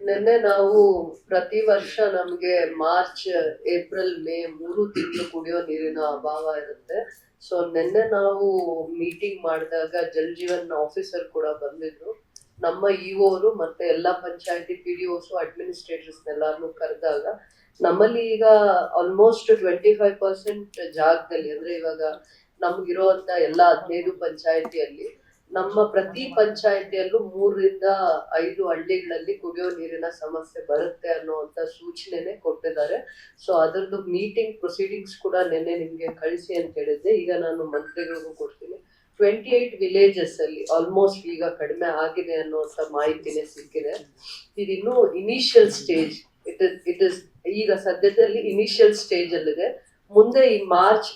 ನಿನ್ನೆ ನಾವು ಪ್ರತಿ ವರ್ಷ ನಮ್ಗೆ ಮಾರ್ಚ್ ಏಪ್ರಿಲ್ ಮೇ 3 ತಿಂಗಳು ಕುಡಿಯೋ ನೀರಿನ ಅಭಾವ ಇರುತ್ತೆ. ಸೊ ನಿನ್ನೆ ನಾವು ಮೀಟಿಂಗ್ ಮಾಡಿದಾಗ ಜಲ್ ಜೀವನ್ ಆಫೀಸರ್ ಕೂಡ ಬಂದಿದ್ರು. ನಮ್ಮ ಇಒರು ಮತ್ತೆ ಎಲ್ಲಾ ಪಂಚಾಯತಿ PDOs ಅಡ್ಮಿನಿಸ್ಟ್ರೇಟರ್ಸ್ ಎಲ್ಲಾರನ್ನು ಕರೆದಾಗ ನಮ್ಮಲ್ಲಿ ಈಗ ಆಲ್ಮೋಸ್ಟ್ 25% ಜಾಗದಲ್ಲಿ ಅಂದ್ರೆ ಇವಾಗ ನಮ್ಗಿರುವಂತ ಎಲ್ಲಾ 15 ಪಂಚಾಯತಿಯಲ್ಲಿ ನಮ್ಮ ಪ್ರತಿ ಪಂಚಾಯತಿಯಲ್ಲೂ 3 ರಿಂದ 5 ಹಳ್ಳಿಗಳಲ್ಲಿ ಕುಡಿಯೋ ನೀರಿನ ಸಮಸ್ಯೆ ಬರುತ್ತೆ ಅನ್ನುವಂತ ಸೂಚನೆನೆ ಕೊಟ್ಟಿದ್ದಾರೆ. ಸೊ ಅದರದ್ದು ಮೀಟಿಂಗ್ ಪ್ರೊಸೀಡಿಂಗ್ಸ್ ಕೂಡ ನಿನ್ನೆ ನಿಮ್ಗೆ ಕಳಿಸಿ ಅಂತ ಹೇಳಿದ್ದೆ. ಈಗ ನಾನು ಮಂತ್ರಿಗಳಿಗೂ ಕೊಡ್ತೀನಿ. 28 ವಿಲೇಜಸ್ ಅಲ್ಲಿ ಆಲ್ಮೋಸ್ಟ್ ಈಗ ಕಡಿಮೆ ಆಗಿದೆ ಅನ್ನುವಂತ ಮಾಹಿತಿನೇ ಸಿಕ್ಕಿದೆ. ಇದಿನ್ನೂ ಇನಿಷಿಯಲ್ ಸ್ಟೇಜ್. ಇಟ್ ಇಸ್ ಈಗ ಸದ್ಯದಲ್ಲಿ ಇನಿಷಿಯಲ್ ಸ್ಟೇಜ್ ಅಲ್ಲಿದೆ. ಮುಂದೆ ಈ ಮಾರ್ಚ್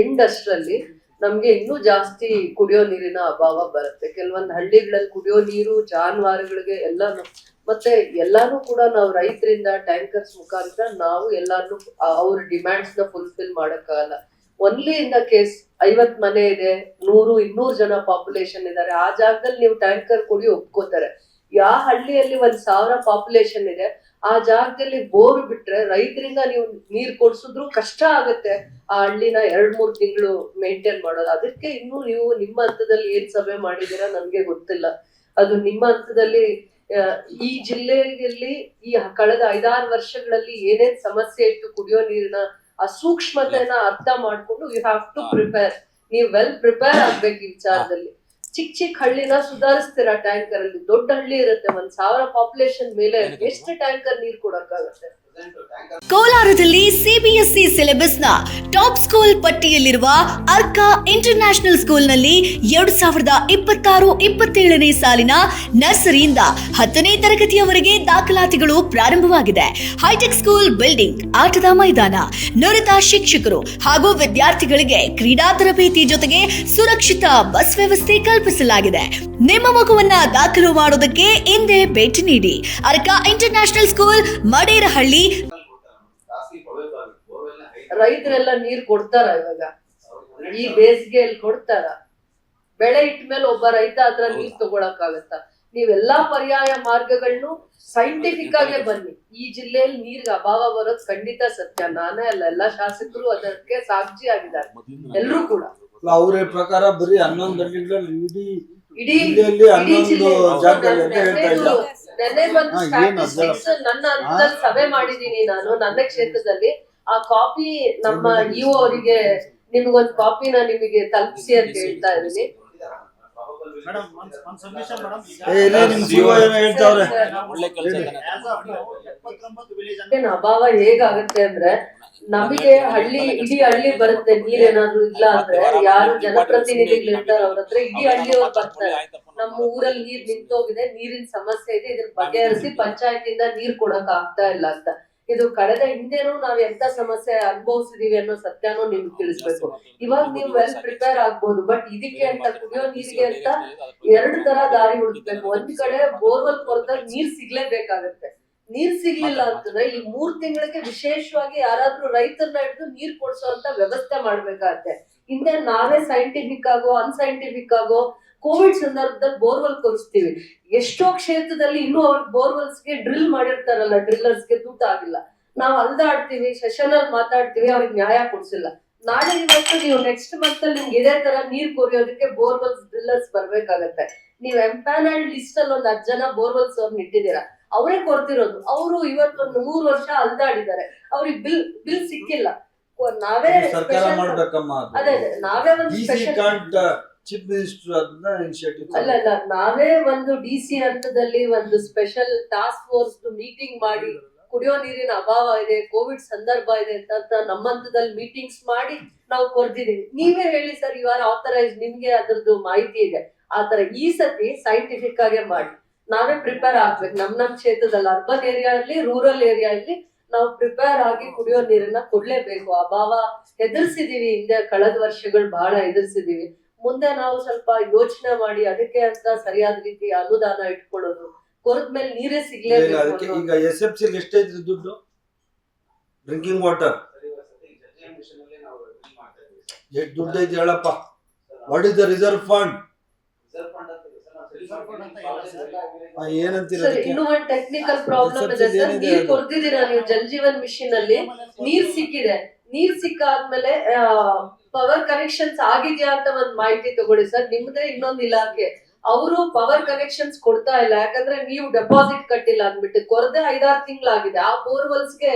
ಎಂಡ್ ಅಷ್ಟರಲ್ಲಿ ನಮ್ಗೆ ಇನ್ನೂ ಜಾಸ್ತಿ ಕುಡಿಯೋ ನೀರಿನ ಅಭಾವ ಬರುತ್ತೆ. ಕೆಲವೊಂದು ಹಳ್ಳಿಗಳಲ್ಲಿ ಕುಡಿಯೋ ನೀರು ಜಾನುವಾರುಗಳಿಗೆ ಎಲ್ಲಾನು ಮತ್ತೆ ಎಲ್ಲಾನು ಕೂಡ ನಾವು ರೈತರಿಂದ ಟ್ಯಾಂಕರ್ಸ್ ಮುಖಾಂತರ ನಾವು ಎಲ್ಲಾನು ಅವ್ರ ಡಿಮ್ಯಾಂಡ್ಸ್ ನ ಫುಲ್ಫಿಲ್ ಮಾಡಕ್ಕಾಗಲ್ಲ. ಒನ್ಲಿ ಇನ್ ದ ಕೇಸ್ 50 ಮನೆ ಇದೆ, 100-200 ಜನ ಪಾಪ್ಯುಲೇಷನ್ ಇದ್ದಾರೆ, ಆ ಜಾಗದಲ್ಲಿ ನೀವು ಟ್ಯಾಂಕರ್ ಕೊಡಿ ಒಪ್ಕೋತಾರೆ. ಯಾವ ಹಳ್ಳಿಯಲ್ಲಿ 1000 ಪಾಪ್ಯುಲೇಷನ್ ಇದೆ ಆ ಜಾಗದಲ್ಲಿ ಬೋರ್ ಬಿಟ್ರೆ ರೈತರಿಂದ ನೀವು ನೀರ್ ಕೊಡ್ಸಿದ್ರು ಕಷ್ಟ ಆಗುತ್ತೆ ಆ ಹಳ್ಳಿನ 2-3 ತಿಂಗಳು ಮೇಂಟೈನ್ ಮಾಡೋದು. ಅದಕ್ಕೆ ಇನ್ನು ನೀವು ನಿಮ್ಮ ಹಂತದಲ್ಲಿ ಏನ್ ಸಭೆ ಮಾಡಿದೀರಾ ನನ್ಗೆ ಗೊತ್ತಿಲ್ಲ. ಅದು ನಿಮ್ಮ ಹಂತದಲ್ಲಿ ಈ ಜಿಲ್ಲೆಯಲ್ಲಿ ಈ ಕಳೆದ 5-6 ವರ್ಷಗಳಲ್ಲಿ ಏನೇನ್ ಸಮಸ್ಯೆ ಇತ್ತು ಕುಡಿಯೋ ನೀರಿನ ಆ ಸೂಕ್ಷ್ಮತೆನ ಅರ್ಥ ಮಾಡ್ಕೊಂಡು ಯು ಹ್ಯಾವ್ ಟು ಪ್ರಿಪೇರ್. ನೀವು ವೆಲ್ ಪ್ರಿಪೇರ್ ಆಗ್ಬೇಕು ಈ ವಿಚಾರದಲ್ಲಿ. ಚಿಕ್ಕ ಹಳ್ಳಿನ ಸುಧಾರಿಸ್ತೀರಾ ಟ್ಯಾಂಕರ್ ಅಲ್ಲಿ. ದೊಡ್ಡ ಹಳ್ಳಿ ಇರುತ್ತೆ, 1000 ಪಾಪ್ಯುಲೇಷನ್ ಮೇಲೆ ಎಷ್ಟು ಟ್ಯಾಂಕರ್ ನೀರ್ ಕೊಡಕ್ಕಾಗತ್ತೆ? ಕೋಲಾರದಲ್ಲಿ CBSE ಸಿಲೆಬಸ್ ನ ಟಾಪ್ ಸ್ಕೂಲ್ ಪಟ್ಟಿಯಲ್ಲಿರುವ ಅರ್ಕಾ ಇಂಟರ್ನ್ಯಾಷನಲ್ ಸ್ಕೂಲ್ ನಲ್ಲಿ 2026-27ನೇ ಸಾಲಿನ ನರ್ಸರಿಯಿಂದ 10ನೇ ತರಗತಿಯವರೆಗೆ ದಾಖಲಾತಿಗಳು ಪ್ರಾರಂಭವಾಗಿದೆ. ಹೈಟೆಕ್ ಸ್ಕೂಲ್ ಬಿಲ್ಡಿಂಗ್, ಆಟದ ಮೈದಾನ, ನುರಿತ ಶಿಕ್ಷಕರು ಹಾಗೂ ವಿದ್ಯಾರ್ಥಿಗಳಿಗೆ ಕ್ರೀಡಾ ತರಬೇತಿ ಜೊತೆಗೆ ಸುರಕ್ಷಿತ ಬಸ್ ವ್ಯವಸ್ಥೆ ಕಲ್ಪಿಸಲಾಗಿದೆ. ನಿಮ್ಮ ಮಗುವನ್ನ ದಾಖಲು ಮಾಡೋದಕ್ಕೆ ಹಿಂದೆ ಭೇಟಿ ನೀಡಿ. Arka international school, Maderahalli. ರೈತರೆಲ್ಲ ನೀರ್ ಕೊಡ್ತಾರ? ಇವಾಗ ಈ ಬೇಸಿಗೆಯಲ್ಲಿ ಕೊಡ್ತಾರ? ಬೆಳೆ ಇಟ್ಮೇಲೆ ಒಬ್ಬ ರೈತ ಹತ್ರ ನೀರ್ ತಗೊಳಕ್ಕಾಗತ್ತ? ನೀವೆಲ್ಲಾ ಪರ್ಯಾಯ ಮಾರ್ಗಗಳನ್ನು ಸೈಂಟಿಫಿಕ್ ಆಗೇ ಬನ್ನಿ. ಈ ಜಿಲ್ಲೆಯಲ್ಲಿ ನೀರ್ಗೆ ಅಭಾವ ಬರೋದು ಖಂಡಿತ ಸತ್ಯ. ನಾನೇ ಅಲ್ಲ, ಎಲ್ಲಾ ಶಾಸಕರು ಅದಕ್ಕೆ ಸಾಕ್ಷಿ ಆಗಿದ್ದಾರೆ, ಎಲ್ರು ಕೂಡ. ಅವರ ಪ್ರಕಾರ ಬರೀ 11 ಹಳ್ಳಿಗಳಲ್ಲಿ ಇಡೀ ಜಾಗದಲ್ಲಿ ಅಂತ ಹೇಳ್ತಾ ಇಲ್ಲ. ನನ್ನ ಹಂತದಲ್ಲಿ ಸಭೆ ಮಾಡಿದೀನಿ ನಾನು ನನ್ನ ಕ್ಷೇತ್ರದಲ್ಲಿ. ಆ ಕಾಪಿ ನಮ್ಮ ಇಒ ಅವರಿಗೆ ನಿಮ್ಗೊಂದು ಕಾಪಿನ ನಿಮಗೆ ತಲುಪಿಸಿ ಅಂತ ಹೇಳ್ತಾ ಇದೀನಿ. ಅಭಾವ ಹೇಗಾಗುತ್ತೆ ಅಂದ್ರೆ ನಮಗೆ ಇಡೀ ಹಳ್ಳಿ ಬರುತ್ತೆ. ನೀರೇನಾದ್ರು ಇಲ್ಲ ಅಂದ್ರೆ ಯಾರು ಜನಪ್ರತಿನಿಧಿಗಳು ಇರ್ತಾರೆ ಅವ್ರ ಹತ್ರ ಇಡೀ ಹಳ್ಳಿಯವ್ರು ಬರ್ತಾರೆ. ನಮ್ಮ ಊರಲ್ಲಿ ನೀರ್ ನಿಂತೋಗಿದೆ, ನೀರಿನ ಸಮಸ್ಯೆ ಇದೆ, ಇದ್ರ ಬಗೆಹರಿಸಿ ಪಂಚಾಯತಿಂದ ನೀರ್ ಕೊಡಕ್ ಆಗ್ತಾ ಇಲ್ಲ ಅಂತ. ಇದು ಕಳೆದ ಹಿಂದೆನೂ ನಾವ್ ಎಂತ ಸಮಸ್ಯೆ ಅನುಭವಿಸಿದೀವಿ ಅನ್ನೋ ಸತ್ಯನೂ ನಿಮ್ಗೆ ತಿಳಿಸ್ಬೇಕು. ಇವಾಗ ನೀವು ವೆಲ್ ಪ್ರಿಪೇರ್ ಆಗ್ಬೋದು, ಬಟ್ ಇದಕ್ಕೆ ಅಂತ ಕುಡಿಯೋ ನೀರಿಗೆ ಅಂತ 2 ತರ ದಾರಿ ಹುಡುಕ್ಬೇಕು. ಒಂದ್ ಕಡೆ ಬೋರ್ವೆಲ್ ಕೊರದಲ್ಲಿ ನೀರ್ ಸಿಗ್ಲೇಬೇಕಾಗತ್ತೆ. ನೀರ್ ಸಿಗ್ಲಿಲ್ಲ ಅಂತಂದ್ರೆ ಈ 3 ತಿಂಗಳಿಗೆ ವಿಶೇಷವಾಗಿ ಯಾರಾದ್ರೂ ರೈತರನ್ನ ಹಿಡಿದು ನೀರ್ ಕೊಡ್ಸೋಂತ ವ್ಯವಸ್ಥೆ ಮಾಡ್ಬೇಕಾಗತ್ತೆ. ಹಿಂದೆ ನಾವೇ ಸೈಂಟಿಫಿಕ್ ಆಗೋ ಅನ್ಸೈಂಟಿಫಿಕ್ ಆಗೋ ಕೋವಿಡ್ ಸಂದರ್ಭದಲ್ಲಿ ಬೋರ್ವೆಲ್ ಕೊರಿಸ್ತೀವಿ. ಎಷ್ಟೋ ಕ್ಷೇತ್ರದಲ್ಲಿ ಇನ್ನೂ ಅವ್ರಿಗೆ ಬೋರ್ವೆಲ್ಸ್ಗೆ ಡ್ರಿಲ್ ಮಾಡಿರ್ತಾರಲ್ಲ, ಡ್ರಿಲ್ಲರ್ಸ್ಗೆ ದುಡ್ಡು ಆಗಿಲ್ಲ. ನಾವ್ ಅಲ್ದಾಡ್ತೀವಿ, ಸೆಷನ್ ಅಲ್ಲಿ ಮಾತಾಡ್ತೀವಿ, ಅವ್ರಿಗೆ ನ್ಯಾಯ ಕೊಡ್ಸಿಲ್ಲ. ನಾಳೆ ಇವತ್ತು ನೀವು ನೆಕ್ಸ್ಟ್ ಮಂತ್ ಅಲ್ಲಿ ನಿಮ್ಗೆ ಇದೇ ತರ ನೀರ್ ಕೊರಿಯೋದಕ್ಕೆ ಬೋರ್ವೆಲ್ಸ್ ಡ್ರಿಲ್ಲರ್ಸ್ ಬರ್ಬೇಕಾಗತ್ತೆ. ನೀವ್ ಎಂಪ್ಯಾನಲ್ಡ್ ಲಿಸ್ಟ್ ಅಲ್ಲಿ 10 ಜನ ಬೋರ್ವೆಲ್ಸ್ ಅವ್ರನ್ನ ಇಟ್ಟಿದ್ದೀರಾ, ಅವರೇ ಕೊಡ್ತಿರೋದು. ಅವರು ಇವತ್ತೊಂದು 3 ವರ್ಷ ಅಲ್ದಾಡಿದ್ದಾರೆ, ಅವ್ರಿಗೆ ಬಿಲ್ ಸಿಕ್ಕಿಲ್ಲ. ನಾವೇ ಅದೇ ನಾವೇ ಒಂದು ಚೀಫ್ ಮಿನಿಸ್ಟರ್ ಅದನ್ನ ಇನಿಷಿಯೇಟಿವ್ ಅಲ್ಲ ನಾವೇ ಒಂದು DC ಹಂತದಲ್ಲಿ ಒಂದು ಸ್ಪೆಷಲ್ ಟಾಸ್ಕ್ ಫೋರ್ಸ್ ಮೀಟಿಂಗ್ ಮಾಡಿ ಕುಡಿಯೋ ನೀರಿನ ಅಭಾವ ಇದೆ, ಕೋವಿಡ್ ಸಂದರ್ಭ ಇದೆ ಅಂತ ನಮ್ಮ ಹಂತದಲ್ಲಿ ಮೀಟಿಂಗ್ಸ್ ಮಾಡಿ ನಾವು ಕೊಡ್ತಿದೀವಿ. ನೀವೇ ಹೇಳಿ ಸರ್, ಯು ಆರ್ ಆಥರೈಸ್, ನಿಮ್ಗೆ ಅದ್ರದ್ದು ಮಾಹಿತಿ ಇದೆ. ಆತರ ಈ ಸತಿ ಸೈಂಟಿಫಿಕ್ ಆಗೇ ಮಾಡಿ ನಾವೇ ಪ್ರಿಪೇರ್ ಆಗ್ಬೇಕು. ನಮ್ ಕ್ಷೇತ್ರದಲ್ಲಿ ಅರ್ಬನ್ ಏರಿಯಾ ಇರ್ಲಿ, ರೂರಲ್ ಏರಿಯಾ ಇರ್ಲಿ, ನಾವು ಪ್ರಿಪೇರ್ ಆಗಿ ಕುಡಿಯೋ ನೀರನ್ನ ಕೊಡ್ಲೇಬೇಕು. ಅಭಾವ ಎದುರಿಸಿದೀವಿ, ಹಿಂದೆ ಕಳೆದ ವರ್ಷಗಳು ಬಹಳ ಎದುರಿಸಿದೀವಿ. ಮುಂದೆ ನಾವು ಸ್ವಲ್ಪ ಯೋಚನೆ ಮಾಡಿ ಅದಕ್ಕೆ ಅಂತ ಸರಿಯಾದ ರೀತಿ ಅನುದಾನ ಇಟ್ಕೊಳ್ಳೋದು. ಕೊರದ್ಮೇಲೆ ನೀರೇ ಸಿಗ್ಲೇಬೇಕು. ಈಗ SFC ಎಷ್ಟೈತಿ ದುಡ್ಡು ಡ್ರಿಂಕಿಂಗ್ ವಾಟರ್? ಎಷ್ಟು ದುಡ್ಡು ಐತಿ ಹೇಳಪ್ಪ? What is the reserve fund? ಏನಂತೀರ ಸರ್ ಅದಕ್ಕೆ? ಇನ್ನೂ ಒಂದು ಟೆಕ್ನಿಕಲ್ ಪ್ರಾಬ್ಲಮ್ ಇದೆ ರಿಸರ್ಚ್ ಸರ್. ಏನಿದೆ ನೀರ್ ಅದು? ಕೊಡ್ತಿದ್ದೀರಾ ನೀವು ಜಲ್ ಜೀವನ್ ಮಿಷನ್ ಅಲ್ಲಿ, ನೀರ್ ಸಿಕ್ಕಿದೆ, ನೀರ್ ಸಿಕ್ಕಾದ್ಮೇಲೆ ಪವರ್ ಕನೆಕ್ಷನ್ಸ್ ಆಗಿದ್ಯಾ ಅಂತ ಒಂದ್ ಮಾಹಿತಿ ತಗೊಳ್ಳಿ ಸರ್. ನಿಮ್ದೇ ಇನ್ನೊಂದು ಇಲಾಖೆ, ಅವರು ಪವರ್ ಕನೆಕ್ಷನ್ಸ್ ಕೊಡ್ತಾ ಇಲ್ಲ, ಯಾಕಂದ್ರೆ ನೀವು ಡೆಪಾಸಿಟ್ ಕಟ್ಟಿಲ್ಲ ಅಂದ್ಬಿಟ್ಟು ಕೊರದೆ 5-6 ತಿಂಗಳಾಗಿದೆ. ಆ ಬೋರ್ವೆಲ್ಸ್ಗೆ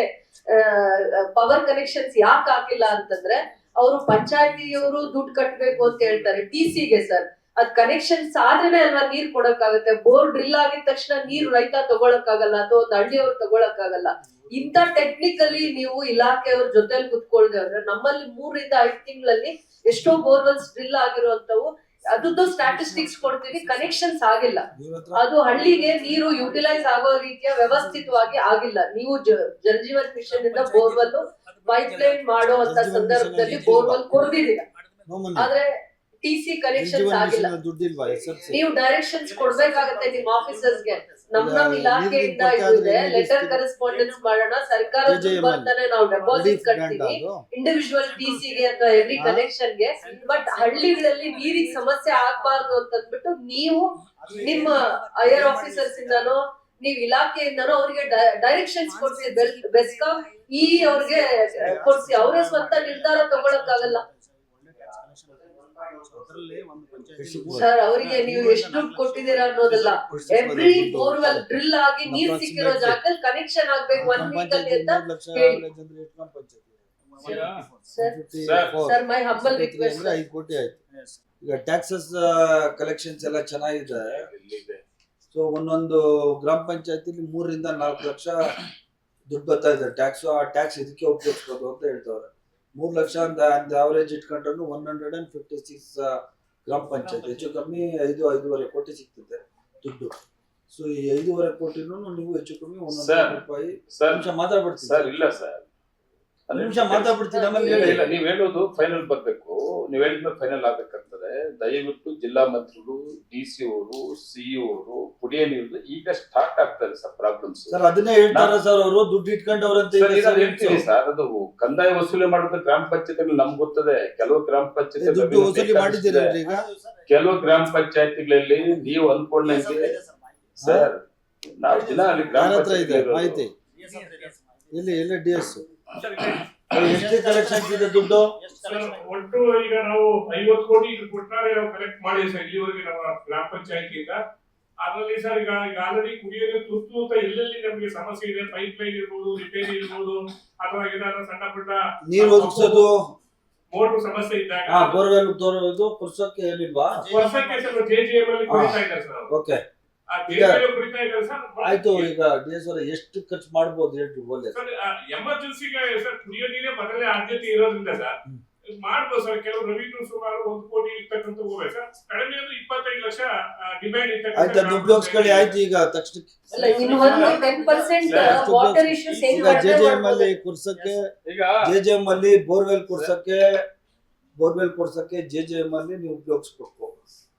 ಪವರ್ ಕನೆಕ್ಷನ್ಸ್ ಯಾಕೆ ಹಾಕಿಲ್ಲ ಅಂತಂದ್ರೆ ಅವರು ಪಂಚಾಯತಿಯವರು ದುಡ್ಡು ಕಟ್ಟಬೇಕು ಅಂತ ಹೇಳ್ತಾರೆ TCಗೆ ಸರ್. ಅದ್ ಕನೆಕ್ಷನ್ಸ್ ಆದ್ರೇನೆ ಅಲ್ವಾ ನೀರ್ ಕೊಡಕ್ಕಾಗತ್ತೆ. ಬೋರ್ ಡ್ರಿಲ್ ಆಗಿದ ತಕ್ಷಣ ನೀರು ರೈತ ತಗೊಳಕ್ಕಾಗಲ್ಲ ಅಥವಾ ಒಂದು ಹಳ್ಳಿಯವ್ರು ತಗೊಳಕ್ಕಾಗಲ್ಲ. ಇಂತ ಟೆಕ್ನಿಕಲಿ ನೀವು ಇಲಾಖೆಯವ್ರ ಜೊತೆಲಿ ಕುತ್ಕೊಳ್ದೆ ಅಂದ್ರೆ ನಮ್ಮಲ್ಲಿ 3-5 ತಿಂಗಳಲ್ಲಿ ಎಷ್ಟೋ ಬೋರ್ವೆಲ್ಸ್ ಡ್ರಿಲ್ ಆಗಿರುವಂತವು ಅದ್ರದ್ದು ಸ್ಟಾಟಿಸ್ಟಿಕ್ಸ್ ಕೊಡ್ತೀವಿ, ಕನೆಕ್ಷನ್ಸ್ ಆಗಿಲ್ಲ. ಅದು ಹಳ್ಳಿಗೆ ನೀರು ಯುಟಿಲೈಸ್ ಆಗೋ ರೀತಿಯ ವ್ಯವಸ್ಥಿತವಾಗಿ ಆಗಿಲ್ಲ. ನೀವು ಜಲ್ ಜೀವನ್ ಮಿಷನ್ ಇಂದ ಬೋರ್ವೆಲ್ ಪೈಪ್ ಲೈನ್ ಮಾಡೋ ಅಂತ ಸಂದರ್ಭದಲ್ಲಿ ಬೋರ್ವೆಲ್ ಕೊಡ್ದಿದ್ದೀರಾ, ಆದ್ರೆ TC ಕನೆಕ್ಷನ್ಸ್ ಆಗಿಲ್ಲ. ದುಡ್ಡಿಲ್ವಾ SRC? ನೀವು ಡೈರೆಕ್ಷನ್ಸ್ ಕೊಡ್ಬೇಕಾಗತ್ತೆ ನಿಮ್ ಆಫೀಸರ್ಸ್ಗೆ. ನಮ್ ಇಲಾಖೆಯಿಂದ ಇದೆ, ಲೆಟರ್ ಕರೆಸ್ಪಾಂಡೆನ್ಸ್ ಮಾಡೋಣ, ಸರ್ಕಾರ ಬರ್ತಾನೆ ನಾವು ಡೆಪಾಸಿಟ್ ಕಟ್ತೀವಿ ಇಂಡಿವಿಜುವಲ್ TCಗೆ ಅಥವಾ ಎವ್ರಿ ಕನೆಕ್ಷನ್ಗೆ. ಬಟ್ ಹಳ್ಳಿಗಳಲ್ಲಿ ನೀರಿಗೆ ಸಮಸ್ಯೆ ಆಗ್ಬಾರ್ದು ಅಂತಂದ್ಬಿಟ್ಟು ನೀವು ನಿಮ್ಮ ಹೈಯರ್ ಆಫೀಸರ್ಸ್ ಇಂದಾನೋ ನೀವ್ ಇಲಾಖೆಯಿಂದಾನೋ ಅವ್ರಿಗೆ ಡೈರೆಕ್ಷನ್ಸ್ ಕೊಡ್ಸಿ, ಬೆಸ್ಕಾಂ ಅವ್ರಿಗೆ ಕೊಡ್ಸಿ, ಅವರೇ ಸ್ವಂತ ನಿರ್ಧಾರ ತಗೊಳಕ್ಕಾಗಲ್ಲ ಸರ್. ಅವರಿಗೆ ನೀವು ಎಷ್ಟು ದುಡ್ಡು ಕೊಟ್ಟಿದ್ದೀರಾ ಅನ್ನೋದಲ್ಲ, ಎವ್ರಿ ಬೋರ್ವೆಲ್ ಡ್ರಿಲ್ ಆಗಿ ನೀರ್ ಸಿಕ್ಕಿರೋ ಜಾಗದಲ್ಲಿ ಕನೆಕ್ಷನ್ ಆಗ್ಬೇಕು 1 ವೀಕ್ ಅಲ್ಲಿ ಅಂತ ಹೇಳಿ. ಸರ್ ಮೈ ಹಂಬಲ್ ರಿಕ್ವೆಸ್ಟ್, 5 ಕೋಟಿ ಆಯ್ತು. ಈಗ ಟ್ಯಾಕ್ಸಸ್ ಕಲೆಕ್ಷನ್ಸ್ ಎಲ್ಲ ಚೆನ್ನಾಗಿದೆ. ಸೊ ಒಂದೊಂದು ಗ್ರಾಮ ಪಂಚಾಯತಿಲಿ 3-4 ಲಕ್ಷ ದುಡ್ಡು ಬರ್ತಾ ಇದೆ ಟ್ಯಾಕ್ಸ್. ಆ ಟ್ಯಾಕ್ಸ್ ಇದಕ್ಕೆ ಉಪಯೋಗಿಸ್ಬೋದು ಅಂತ ಹೇಳ್ತವ್ರೆ. 3 ಲಕ್ಷ ಅಂತ ಅವರೇಜ್ ಇಟ್ಕೊಂಡ್ರು 156 ಗ್ರಾಮ ಪಂಚಾಯತ್, ಹೆಚ್ಚು ಕಮ್ಮಿ 5-5.5 ಕೋಟಿ ಸಿಗ್ತದೆ ದುಡ್ಡು. ಸೊ ಈ 5.5 ಕೋಟಿನೂ ನೀವು ಹೆಚ್ಚು ಕಮ್ಮಿ 1 ರೂಪಾಯಿ ನಿಮಿಷ ಮಾತಾಡ್ಬಿಡ್ತೀವಿ ಸರ್. ಇಲ್ಲ ಸರ್, ನಿಮಿಷ ಮಾತಾಡ್ಬಿಡ್ತೀನಿ, ಆಮೇಲೆ ಹೇಳಿ. ಇಲ್ಲ, ನೀವ್ ಹೇಳೋದು ಫೈನಲ್ ಬರ್ಬೇಕು, ನೀವ್ ಹೇಳಿದ್ಮೇಲೆ ಫೈನಲ್ ಆಗ್ಬೇಕಾಗ್ತದೆ. ದಯವಿಟ್ಟು ಜಿಲ್ಲಾ ಮಂತ್ರಿಗಳು, DC ಅವರು, CEO ಅವರು ಕುಡಿಯೋ ನೀರು ಈಗ ಸ್ಟಾರ್ಟ್ ಆಗ್ತದೆ ಸರ್ ಪ್ರಾಬ್ಲಮ್ಸ್. ಸರ್ ಅದನ್ನೇ ಹೇಳ್ತಾರೆ ಸರ್, ಅವರು ದುಡ್ಡು ಇಟ್ಕೊಂಡವ್ರಂತ ಹೇಳ್ತೀವಿ ಸರ್. ಅದು ಕಂದಾಯ ವಸೂಲಿ ಮಾಡೋದು ಗ್ರಾಮ ಪಂಚಾಯತಿಗಳು ನಮ್ಗೆ ಗೊತ್ತದೆ. ಕೆಲವು ಗ್ರಾಮ ಪಂಚಾಯತಿ ದುಡ್ಡು ವಸೂಲಿ ಮಾಡಿದ್ದೀರಾ ಈಗ? ಕೆಲವು ಗ್ರಾಮ ಪಂಚಾಯತಿಗಳಲ್ಲಿ ನೀವು ಅನ್ಕೊಂಡಂಗೆ ಸರ್, ನಾವು ದಿನ ಅಲ್ಲಿ ಗ್ರಾಮ ಇದೆ ಮಾಹಿತಿ ಎಲ್ಲಿ DS ಎಷ್ಟು ಕಲೆಕ್ಷನ್ ಇದೆ ದುಡ್ಡು? ಒಟ್ಟು ಈಗ ನಾವು 50 ಕೋಟಿ ಕೊಟ್ಟಾರೆ ನಾವು ಕಲೆಕ್ಟ್ ಮಾಡಿದ್ವಿ ಸರ್ ಇಲ್ಲಿವರೆಗೆ ನಮ್ಮ ಗ್ರಾಮ ಪಂಚಾಯತಿಯಿಂದ. ಅದರಲ್ಲಿ ಸರ್ ಈಗ ಆಲ್ರೆಡಿ ಕುಡಿಯೋ ನೀರು ತುರ್ತು ಅಂತ ಎಲ್ಲೆಲ್ಲಿ ನಮಗೆ ಸಮಸ್ಯೆ ಇದೆ, ಪೈಪ್ ಲೈನ್ ಇರ್ಬೋದು, ರಿಪೇರಿ ಇರ್ಬೋದು, ಅಥವಾ ಏನಾದ್ರು ಸಣ್ಣ ಪುಟ್ಟ ನೀರು ಒದಗಿಸೋದು, ಮೋಟರ್ ಸಮಸ್ಯೆ ಇದ್ದಾಗ ಬೋರ್ವೆಲ್ ತೋರೋದು ಕುರ್ಸೋಕೆ ಏನಿಲ್ವಾ? ವರ್ಷಕ್ಕೆ ಸರ್ JJM ಅಲ್ಲಿ ಕುಡಿತಾ ಇದ್ದಾರೆ ಸರ್. ಓಕೆ ಕುಡಿತಾ ಇದ್ದಾರೆ ಸರ್. ಆಯ್ತು, ಈಗ DS ಅವರ ಎಷ್ಟು ಖರ್ಚು ಮಾಡ್ಬೋದು ಹೇಳ್ರಿ ಒಳ್ಳೆ ಸರ್? ಎಮರ್ಜೆನ್ಸಿಗೆ ಸರ್ ಕುಡಿಯೋ ನೀರೇ ಮೊದಲೇ ಆದ್ಯತೆ ಇರೋದ್ರಿಂದ ಸರ್ ಮಾಡ್ಬೋದು ಸರ್. ಕೆಲವು ರೆವಿನ್ಯೂ ಸುಮಾರು 1 ಕೋಟಿ ಇರ್ತಕ್ಕಂಥ ಹೋಗ್ಬೇಕು ಸರ್. ಕಡಿಮೆ ಅಂದ್ರೆ 25 ಲಕ್ಷ ಡಿಮ್ಯಾಂಡ್ ಆಯ್ತು, ಅದನ್ನ ಉಪಯೋಗಿಸ್ಕೊಳ್ಳಿ. ಆಯ್ತು, ಈಗ ತಕ್ಷಣಕ್ಕೆ ಇನ್ನು ಒಂದು 10% ವಾಟರ್ ಇಶ್ಯೂಸ್ ಈಗ JJM ಅಲ್ಲಿ ಕುರ್ಸಕ್ಕೆ, ಈಗ JJM ಅಲ್ಲಿ ಬೋರ್ವೆಲ್ ಕೊಡ್ಸಕ್ಕೆ JJM ಅಲ್ಲಿ ನೀವು ಉಪಯೋಗಿಸ್ಬೇಕು.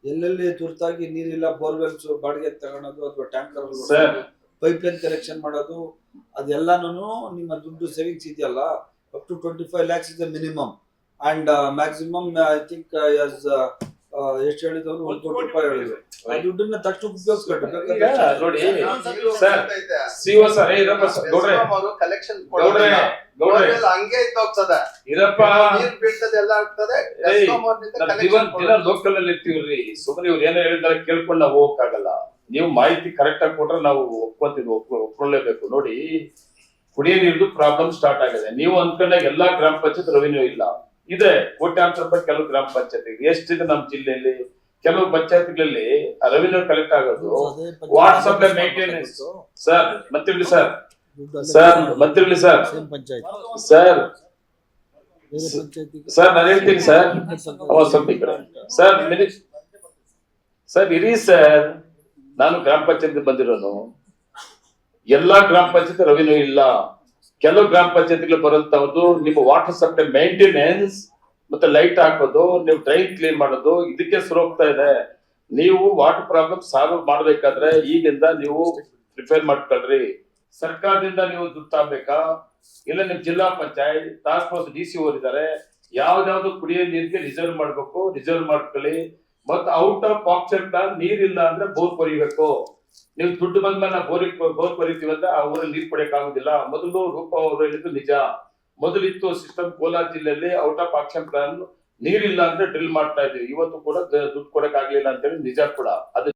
ಎಲ್ಲೆಲ್ಲಿ ತುರ್ತಾಗಿ ನೀರಿಲ್ಲ, ಬೋರ್ವೆಲ್ಸ್ ಬಾಡಿಗೆ ತಗೊಳೋದು ಅಥವಾ ಟ್ಯಾಂಕರ್ ಪೈಪ್ ಲೈನ್ ಕನೆಕ್ಷನ್ ಮಾಡೋದು, ಅದೆಲ್ಲಾನು ನಿಮ್ಮ ದುಡ್ಡು ಸೇವಿಂಗ್ಸ್ ಇದೆಯಲ್ಲ, up to 25 lakhs is the minimum and maximum I think ಎಷ್ಟು ಹೇಳಿದವರು 1 ಕೋಟಿ ರೂಪಾಯಿ ಹೇಳಿದ್ರು. ಆ ದುಡ್ಡನ್ನ ತಕ್ಷಣ ಉಪಯೋಗಿಸ್ಕೊಂಡು ನೋಡಿ ಸರ್, CO ಸರ್ ಕಲೆಕ್ಷನ್ ಹಂಗೆ ಹೋಗ್ತದೆ, ಇರಪ್ಪ ನೀರು ಬೀಳ್ತದೆ, ಎಲ್ಲ ಆಗ್ತದೆ. ಲೋಕಲ್ ಅಲ್ಲಿ ಇರ್ತೀವ್ರಿ. ಸುಮ್ಮನೆ ಇವ್ರು ಏನೋ ಹೇಳಿದಾರೆ ಕೇಳ್ಕೊಂಡು ನಾವು ಹೋಗಕ್ಕಾಗಲ್ಲ. ನೀವು ಮಾಹಿತಿ ಕರೆಕ್ಟ್ ಆಗಿ ಕೊಟ್ರೆ ನಾವು ಒಪ್ಕೊಳ್ಳೇಬೇಕು. ನೋಡಿ, ಕುಡಿಯೋ ನೀರಿದು ಪ್ರಾಬ್ಲಮ್ ಸ್ಟಾರ್ಟ್ ಆಗಿದೆ. ನೀವು ಅನ್ಕೊಂಡಾಗ ಎಲ್ಲಾ ಗ್ರಾಮ ಪಂಚಾಯತ್ ರೆವಿನ್ಯೂ ಇಲ್ಲ ಇದೆ, ಕೋಟ್ಯಾಂತರ ರೂಪಾಯಿ ಕೆಲವು ಗ್ರಾಮ ಪಂಚಾಯತ್ ಎಷ್ಟಿದೆ ನಮ್ಮ ಜಿಲ್ಲೆಯಲ್ಲಿ. ಕೆಲವು ಪಂಚಾಯತ್ಗಳಲ್ಲಿ ರೆವಿನ್ಯೂ ಕಲೆಕ್ಟ್ ಆಗೋದು ವಾಟ್ಸ್ಆಪ್ ಮೇಂಟೆನೆನ್ಸ್. ಸರ್ ಮಂತ್ರಿಗಳು ಸರ್ ಮಂತ್ರಿಗಳು ಸರ್ ಸರ್ ನಾನು ಹೇಳ್ತೀನಿ ಸರ್, ಸ್ವಲ್ಪ ಈ ಕಡೆ ಸರ್ ಇರಿ ಸರ್. ನಾನು ಗ್ರಾಮ ಪಂಚಾಯತ್ ಬಂದಿರೋನು. ಎಲ್ಲಾ ಗ್ರಾಮ ಪಂಚಾಯತ್ ರೆವಿನ್ಯೂ ಇಲ್ಲ. ಕೆಲವು ಗ್ರಾಮ ಪಂಚಾಯತ್ಗಳು ಬರುವಂತದ್ದು ನಿಮ್ಮ ವಾಟರ್ ಸಪ್ಲೈ ಮೇಂಟೆನೆನ್ಸ್ ಮತ್ತೆ ಲೈಟ್ ಹಾಕೋದು, ನೀವು ಡ್ರೈನ್ ಕ್ಲೀನ್ ಮಾಡೋದು, ಇದಕ್ಕೆ ಶುರು ಹೋಗ್ತಾ ಇದೆ. ನೀವು ವಾಟರ್ ಪ್ರಾಬ್ಲಮ್ ಸಾಲ್ವ್ ಮಾಡ್ಬೇಕಾದ್ರೆ ಈಗಿಂದ ನೀವು ಪ್ರಿಪೇರ್ ಮಾಡ್ಕೊಳ್ರಿ. ಸರ್ಕಾರದಿಂದ ನೀವು ದುಡ್ಡು ತಗೋಬೇಕಾ, ಇಲ್ಲ ನಿಮ್ ಜಿಲ್ಲಾ ಪಂಚಾಯತ್ ಟಾಸ್ಕ್ ಫೋರ್ಸ್ DC ಅವರಿದ್ದಾರೆ, ಯಾವ್ದಾವ್ದು ಕುಡಿಯೋ ನೀರಿಗೆ ರಿಸರ್ವ್ ಮಾಡ್ಬೇಕು, ರಿಸರ್ವ್ ಮಾಡ್ಕೊಳ್ಳಿ. ಮತ್ತೆ ಔಟ್ ಆಫ್ ಆಕ್ಷನ್ ಪ್ಲಾನ್ ನೀರಿಲ್ಲ ಅಂದ್ರೆ ಬೋರ್ ಕೊರಿಬೇಕು. ನೀವು ದುಡ್ಡು ಬಂದ್ಮೇಲೆ ಬೋರ್ ಕೊರಿತೀವಿ ಅಂದ್ರೆ ಆ ಊರಲ್ಲಿ ನೀರ್ ಕೊಡಕ್ ಆಗುದಿಲ್ಲ. ಮೊದಲು ರೂಪ ಅವರು ಹೇಳಿದ್ದು ನಿಜ. ಮೊದಲಿತ್ತು ಸಿಸ್ಟಮ್ ಕೋಲಾರ ಜಿಲ್ಲೆಯಲ್ಲಿ ಔಟ್ ಆಫ್ ಆಕ್ಷನ್ ಪ್ಲಾನ್ ನೀರಿಲ್ಲ ಅಂದ್ರೆ ಡ್ರಿಲ್ ಮಾಡ್ತಾ ಇದ್ವಿ. ಇವತ್ತು ಕೂಡ ದುಡ್ಡು ಕೊಡಕ್ ಆಗ್ಲಿಲ್ಲ ಅಂತ ಹೇಳಿ ನಿಜ ಕೂಡ. ಅದು